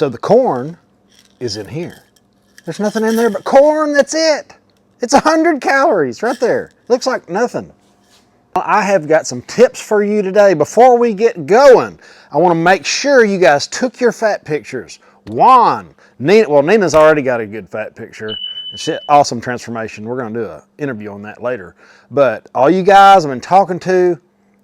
So the corn is in here. There's nothing in there but corn, that's it. It's 100 calories right there. Looks like nothing. I have got some tips for you today. Before we get going, I want to make sure you guys took your fat pictures. Juan, Nina's already got a good fat picture. Shit, awesome transformation. We're going to do an interview on that later. But all you guys I've been talking to,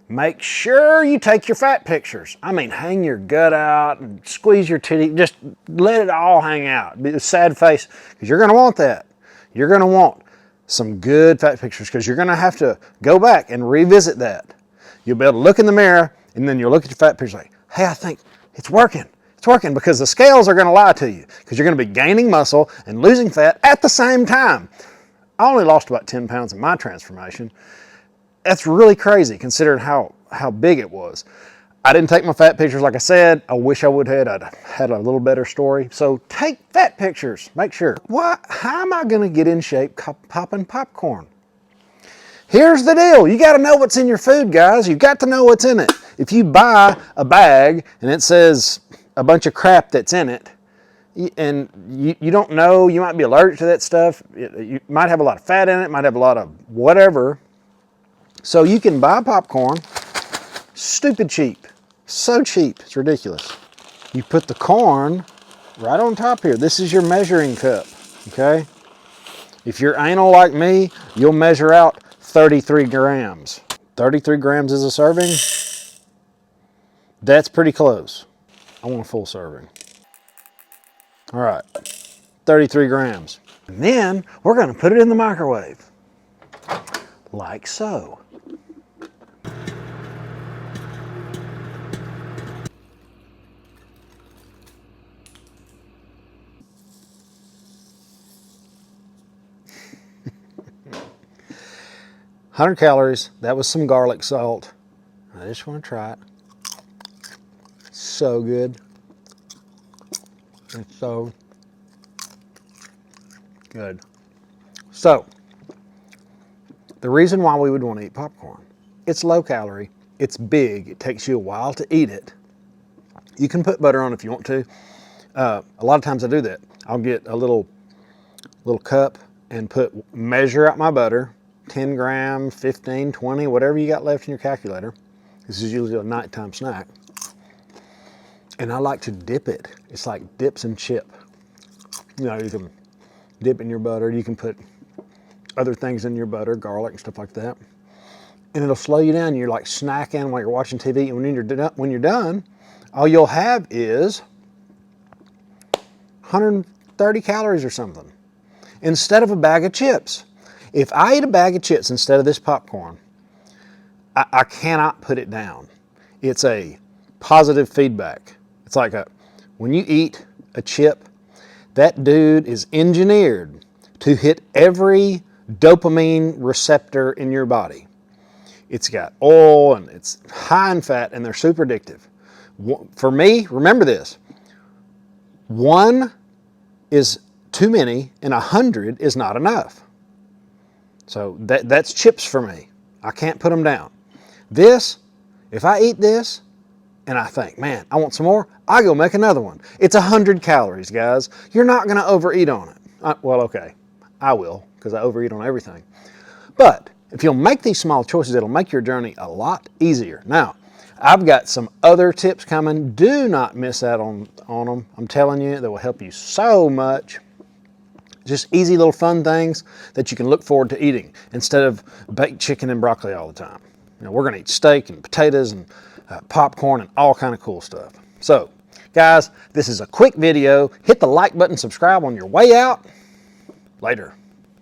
make sure you take your fat pictures. I mean, hang your gut out and squeeze your titty. Just let it all hang out. Be a sad face, because you're going to want that. You're going to want some good fat pictures, because you're going to have to go back and revisit that. You'll be able to look in the mirror, and then you'll look at your fat picture like, hey, I think it's working. It's working, because the scales are going to lie to you, because you're going to be gaining muscle and losing fat at the same time. I only lost about 10 pounds in my transformation. That's really crazy considering how big it was. I didn't take my fat pictures like I said. I wish I would have. I'd had a little better story. So take fat pictures, make sure. How am I gonna get in shape popping popcorn? Here's the deal. You gotta know what's in your food, guys. You've got to know what's in it. If you buy a bag and it says a bunch of crap that's in it, and you don't know, you might be allergic to that stuff. You might have a lot of fat in it, might have a lot of whatever. So you can buy popcorn, stupid cheap, so cheap, it's ridiculous. You put the corn right on top here. This is your measuring cup, okay? If you're anal like me, you'll measure out 33 grams. 33 grams is a serving. That's pretty close. I want a full serving. All right, 33 grams. And then we're gonna put it in the microwave, like so. $100 calories. That was some garlic salt. I just want to try it. So good. It's so good. So, the reason why we would want to eat popcorn, it's low calorie, it's big, it takes you a while to eat it. You can put butter on if you want to. A lot of times I do that. I'll get a little cup and measure out my butter, 10 grams, 15, 20, whatever you got left in your calculator. This is usually a nighttime snack. And I like to dip it. It's like dips and chip. You know, you can dip in your butter. You can put other things in your butter, garlic and stuff like that. And it'll slow you down. You're like snacking while you're watching TV. And when you're done, all you'll have is 130 calories or something, instead of a bag of chips. If I eat a bag of chips instead of this popcorn, I cannot put it down. It's a positive feedback. It's like when you eat a chip, that dude is engineered to hit every dopamine receptor in your body. It's got oil and it's high in fat and they're super addictive. For me, remember this, 1 is too many and 100 is not enough. So that's chips for me. I can't put them down. This, if I eat this and I think, man, I want some more, I go make another one. It's 100 calories, guys. You're not gonna overeat on it. Well, okay, I will, because I overeat on everything. But if you'll make these small choices, it'll make your journey a lot easier. Now, I've got some other tips coming. Do not miss out on them. I'm telling you, they will help you so much. Just easy little fun things that you can look forward to eating instead of baked chicken and broccoli all the time. You know, we're gonna eat steak and potatoes and popcorn and all kind of cool stuff. So, guys, this is a quick video. Hit the like button, subscribe on your way out. Later.